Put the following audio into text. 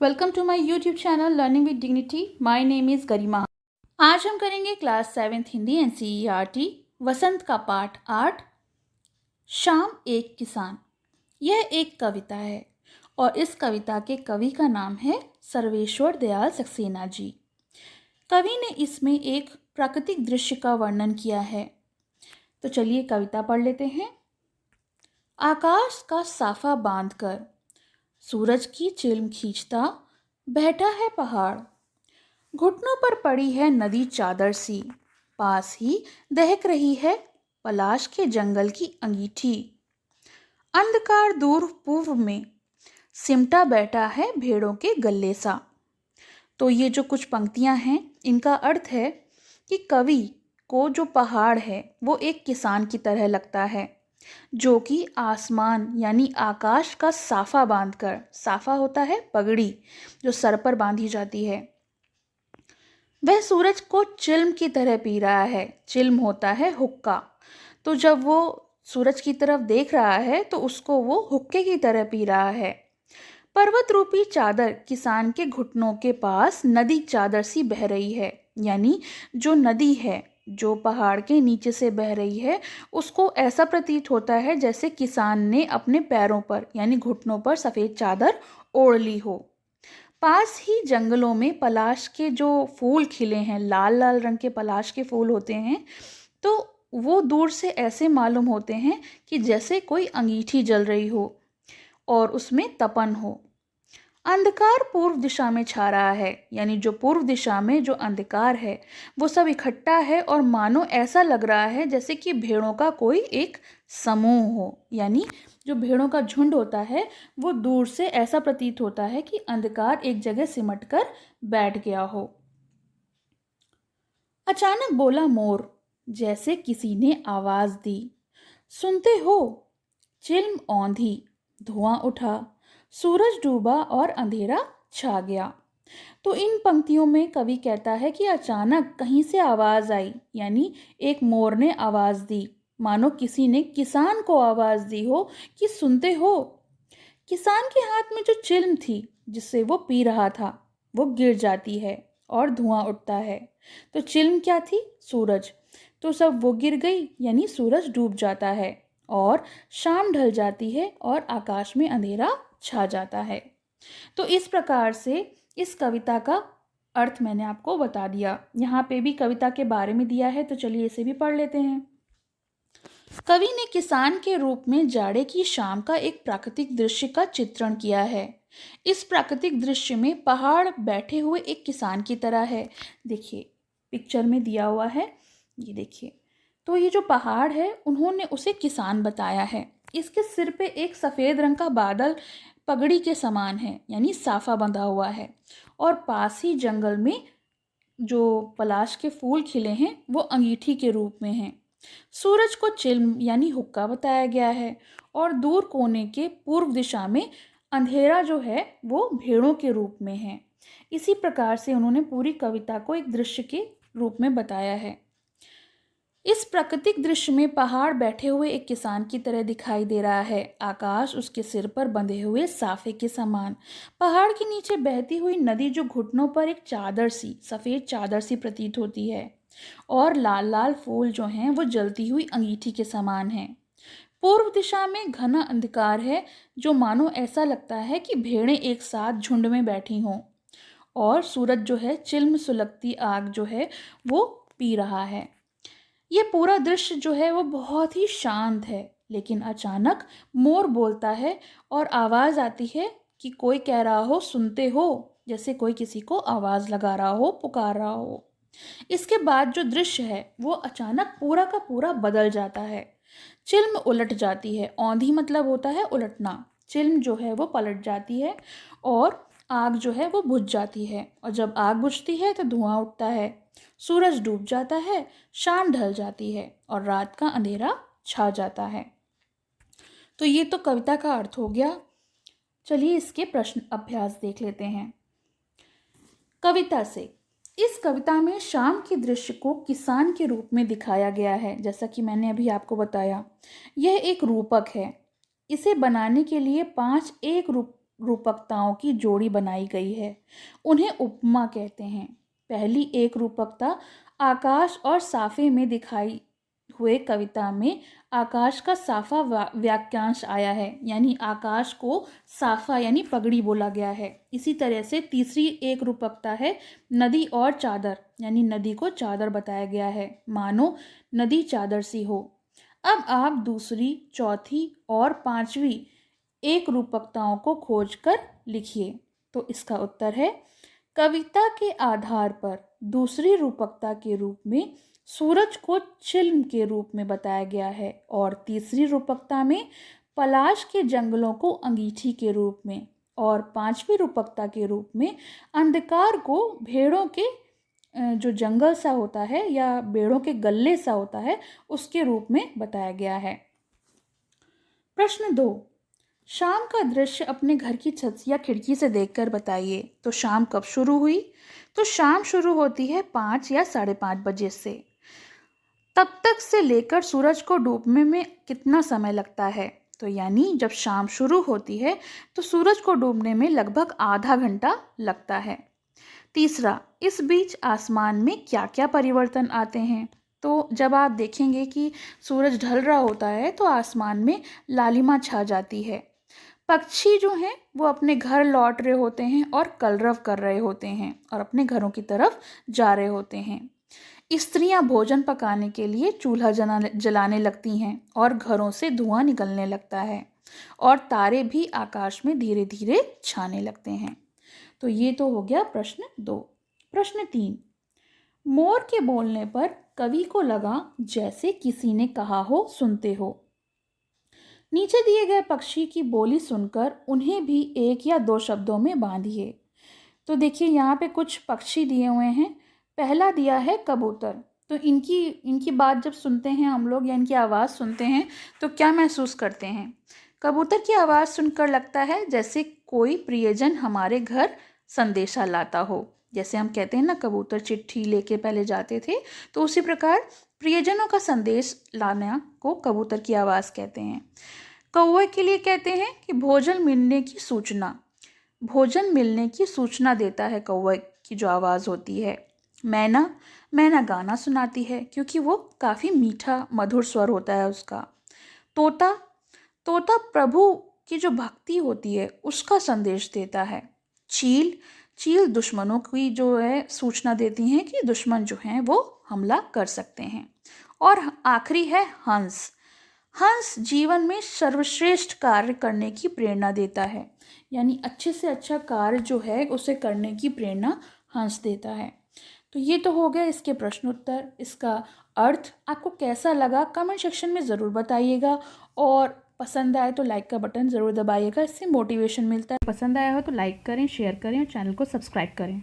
Welcome to my YouTube channel learning with dignity. My name is Garima. आज हम करेंगे class 7th Hindi NCERT वसंत का पाठ 8 शाम एक किसान। यह एक कविता है और इस कविता के कवि का नाम है सर्वेश्वर दयाल सक्सेना जी। कवि ने इसमें एक प्राकृतिक दृश्य का वर्णन किया है। तो चलिए कविता पढ़ लेते हैं। आकाश का साफा बांधकर सूरज की चिल्म खींचता बैठा है पहाड़, घुटनों पर पड़ी है नदी चादर सी, पास ही दहक रही है पलाश के जंगल की अंगीठी। अंधकार दूर पूर्व में सिमटा बैठा है भेड़ों के गल्ले सा। तो ये जो कुछ पंक्तियां हैं इनका अर्थ है कि कवि को जो पहाड़ है वो एक किसान की तरह लगता है, जो कि आसमान यानी आकाश का साफा बांधकर, साफा होता है पगड़ी जो सर पर बांधी जाती है, वह सूरज को चिल्म की तरह पी रहा है। चिल्म होता है हुक्का। तो जब वो सूरज की तरफ देख रहा है तो उसको वो हुक्के की तरह पी रहा है। पर्वत रूपी चादर किसान के घुटनों के पास नदी चादर सी बह रही है, यानी जो नदी है जो पहाड़ के नीचे से बह रही है उसको ऐसा प्रतीत होता है जैसे किसान ने अपने पैरों पर यानी घुटनों पर सफ़ेद चादर ओढ़ ली हो। पास ही जंगलों में पलाश के जो फूल खिले हैं, लाल लाल रंग के पलाश के फूल होते हैं, तो वो दूर से ऐसे मालूम होते हैं कि जैसे कोई अंगीठी जल रही हो और उसमें तपन हो। अंधकार पूर्व दिशा में छा रहा है, यानी जो पूर्व दिशा में जो अंधकार है वो सब इकट्ठा है और मानो ऐसा लग रहा है जैसे कि भेड़ों का कोई एक समूह हो, यानी जो भेड़ों का झुंड होता है वो दूर से ऐसा प्रतीत होता है कि अंधकार एक जगह सिमट कर बैठ गया हो। अचानक बोला मोर, जैसे किसी ने आवाज दी, सुनते हो? चिल्म औंधी, धुआं उठा, सूरज डूबा और अंधेरा छा गया। तो इन पंक्तियों में कवि कहता है कि अचानक कहीं से आवाज आई, यानी एक मोर ने आवाज दी, मानो किसी ने किसान को आवाज दी हो कि सुनते हो। किसान के हाथ में जो चिल्म थी जिससे वो पी रहा था वो गिर जाती है और धुआं उठता है। तो चिल्म क्या थी? सूरज। तो सब वो गिर गई, यानी सूरज डूब जाता है और शाम ढल जाती है और आकाश में अंधेरा छा जाता है। तो इस प्रकार से इस कविता का अर्थ मैंने आपको बता दिया। यहाँ पे भी कविता के बारे में दिया है, तो चलिए इसे भी पढ़ लेते हैं। कवि ने किसान के रूप में जाड़े की शाम का एक प्राकृतिक दृश्य का चित्रण किया है। इस प्राकृतिक दृश्य में पहाड़ बैठे हुए एक किसान की तरह है। देखिए पिक्चर में दिया हुआ है, ये देखिए। तो ये जो पहाड़ है उन्होंने उसे किसान बताया है। इसके सिर पे एक सफ़ेद रंग का बादल पगड़ी के समान है, यानी साफा बंधा हुआ है, और पास ही जंगल में जो पलाश के फूल खिले हैं वो अंगीठी के रूप में हैं। सूरज को चिल्म यानी हुक्का बताया गया है और दूर कोने के पूर्व दिशा में अंधेरा जो है वो भेड़ों के रूप में है। इसी प्रकार से उन्होंने पूरी कविता को एक दृश्य के रूप में बताया है। इस प्राकृतिक दृश्य में पहाड़ बैठे हुए एक किसान की तरह दिखाई दे रहा है। आकाश उसके सिर पर बंधे हुए साफे के समान, पहाड़ के नीचे बहती हुई नदी जो घुटनों पर एक चादर सी, सफ़ेद चादर सी प्रतीत होती है, और लाल लाल फूल जो हैं वो जलती हुई अंगीठी के समान हैं। पूर्व दिशा में घना अंधकार है जो मानो ऐसा लगता है कि भेड़ें एक साथ झुंड में बैठी हों, और सूरज जो है चिल्म सुलगती आग जो है वो पी रहा है। ये पूरा दृश्य जो है वो बहुत ही शांत है, लेकिन अचानक मोर बोलता है और आवाज़ आती है कि कोई कह रहा हो सुनते हो, जैसे कोई किसी को आवाज़ लगा रहा हो, पुकार रहा हो। इसके बाद जो दृश्य है वो अचानक पूरा का पूरा बदल जाता है। चिल्म उलट जाती है। औंधी मतलब होता है उलटना। चिल्म जो है वो पलट जाती है और आग जो है वो बुझ जाती है, और जब आग बुझती है तो धुआं उठता है, सूरज डूब जाता है, शाम ढल जाती है और रात का अंधेरा छा जाता है। तो ये तो कविता का अर्थ हो गया। चलिए इसके प्रश्न अभ्यास देख लेते हैं। कविता से, इस कविता में शाम के दृश्य को किसान के रूप में दिखाया गया है। जैसा कि मैंने अभी आपको बताया, यह एक रूपक है। इसे बनाने के लिए 5 एक रूप रूपकताओं की जोड़ी बनाई गई है। उन्हें उपमा कहते हैं। पहली एक रूपकता आकाश और साफे में दिखाई हुए कविता में आकाश का साफा वाक्यांश आया है, यानी आकाश को साफा यानी पगड़ी बोला गया है। इसी तरह से तीसरी एक रूपकता है नदी और चादर, यानी नदी को चादर बताया गया है, मानो नदी चादर सी हो। अब आप दूसरी, चौथी और पांचवी एक रूपकताओं को खोजकर लिखिए। तो इसका उत्तर है कविता के आधार पर दूसरी रूपकता के रूप में सूरज को चिल्म के रूप में बताया गया है और तीसरी रूपकता में पलाश के जंगलों को अंगीठी के रूप में और पांचवी रूपकता के रूप में अंधकार को भेड़ों के जो जंगल सा होता है या भेड़ों के गल्ले सा होता है उसके रूप में बताया गया है। प्रश्न 2, शाम का दृश्य अपने घर की छत या खिड़की से देखकर बताइए। तो शाम कब शुरू हुई? तो शाम शुरू होती है 5 या 5:30 बजे से। तब तक से लेकर सूरज को डूबने में कितना समय लगता है? तो यानी जब शाम शुरू होती है तो सूरज को डूबने में लगभग आधा घंटा लगता है। तीसरा, इस बीच आसमान में क्या क्या परिवर्तन आते हैं? तो जब आप देखेंगे कि सूरज ढल रहा होता है तो आसमान में लालिमा छा जाती है। पक्षी जो हैं वो अपने घर लौट रहे होते हैं और कलरव कर रहे होते हैं और अपने घरों की तरफ जा रहे होते हैं। स्त्रियां भोजन पकाने के लिए चूल्हा जलाने लगती हैं और घरों से धुआं निकलने लगता है और तारे भी आकाश में धीरे धीरे छाने लगते हैं। तो ये तो हो गया प्रश्न 2। प्रश्न 3, मोर के बोलने पर कवि को लगा जैसे किसी ने कहा हो सुनते हो। नीचे दिए गए पक्षी की बोली सुनकर उन्हें भी एक या दो शब्दों में बांधिए। तो देखिए यहाँ पे कुछ पक्षी दिए हुए हैं। पहला दिया है कबूतर। तो इनकी बात जब सुनते हैं हम लोग या इनकी आवाज़ सुनते हैं तो क्या महसूस करते हैं? कबूतर की आवाज़ सुनकर लगता है जैसे कोई प्रियजन हमारे घर संदेशा लाता हो। जैसे हम कहते हैं ना कबूतर चिट्ठी लेके पहले जाते थे, तो उसी प्रकार प्रियजनों का संदेश लाना को कबूतर की आवाज़ कहते हैं। कौवे के लिए कहते हैं कि भोजन मिलने की सूचना देता है कौवे की जो आवाज़ होती है। मैना गाना सुनाती है क्योंकि वो काफ़ी मीठा मधुर स्वर होता है उसका। तोता प्रभु की जो भक्ति होती है उसका संदेश देता है। चील दुश्मनों की जो है सूचना देती हैं कि दुश्मन जो हैं वो हमला कर सकते हैं। और आखिरी है हंस जीवन में सर्वश्रेष्ठ कार्य करने की प्रेरणा देता है, यानी अच्छे से अच्छा कार्य जो है उसे करने की प्रेरणा हंस देता है। तो ये तो हो गया इसके प्रश्न उत्तर। इसका अर्थ आपको कैसा लगा कमेंट सेक्शन में ज़रूर बताइएगा और पसंद आए तो लाइक का बटन ज़रूर दबाइएगा, इससे मोटिवेशन मिलता है। पसंद आया हो तो लाइक करें, शेयर करें और चैनल को सब्सक्राइब करें।